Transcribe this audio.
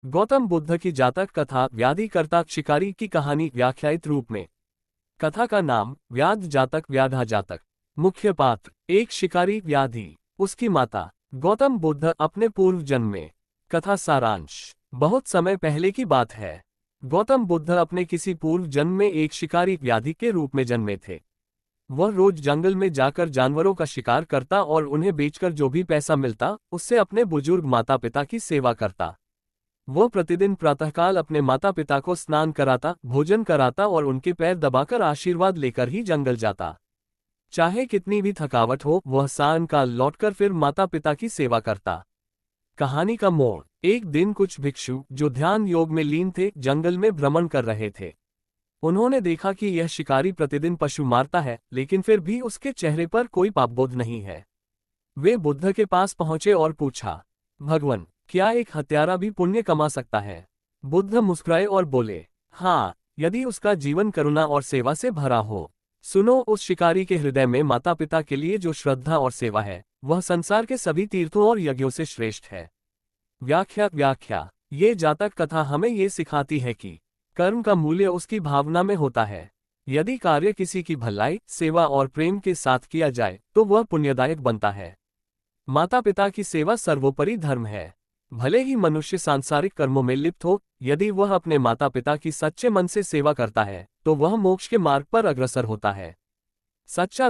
गौतम बुद्ध की जातक कथा व्याधिकर्ता शिकारी की कहानी व्याख्यायित रूप में। कथा का नाम व्याध जातक व्याधा जातक। मुख्य पात्र एक शिकारी व्याधि, उसकी माता। गौतम बुद्ध अपने पूर्व जन्म में। कथा सारांश। बहुत समय पहले की बात है। गौतम बुद्ध अपने किसी पूर्व जन्म में एक शिकारी व्याधि के रूप में जन्मे थे। वह रोज जंगल में जाकर जानवरों का शिकार करता और उन्हें बेचकर जो भी पैसा मिलता उससे अपने बुजुर्ग माता पिता की सेवा करता। वह प्रतिदिन प्रातःकाल अपने माता पिता को स्नान कराता, भोजन कराता और उनके पैर दबाकर आशीर्वाद लेकर ही जंगल जाता। चाहे कितनी भी थकावट हो, वह सायंकाल लौटकर फिर माता पिता की सेवा करता। कहानी का मोड़। एक दिन कुछ भिक्षु जो ध्यान योग में लीन थे, जंगल में भ्रमण कर रहे थे। उन्होंने देखा कि यह शिकारी प्रतिदिन पशु मारता है, लेकिन फिर भी उसके चेहरे पर कोई पापबोध नहीं है। वे बुद्ध के पास पहुंचे और पूछा, भगवान, क्या एक हत्यारा भी पुण्य कमा सकता है? बुद्ध मुस्कुराए और बोले, हाँ, यदि उसका जीवन करुणा और सेवा से भरा हो। सुनो, उस शिकारी के हृदय में माता पिता के लिए जो श्रद्धा और सेवा है, वह संसार के सभी तीर्थों और यज्ञों से श्रेष्ठ है। व्याख्या। ये जातक कथा हमें ये सिखाती है कि कर्म का मूल्य उसकी भावना में होता है। यदि कार्य किसी की भलाई, सेवा और प्रेम के साथ किया जाए तो वह पुण्यदायक बनता है। माता पिता की सेवा सर्वोपरि धर्म है। भले ही मनुष्य सांसारिक कर्मों में लिप्त हो, यदि वह अपने माता पिता की सच्चे मन से सेवा करता है तो वह मोक्ष के मार्ग पर अग्रसर होता है। सच्चा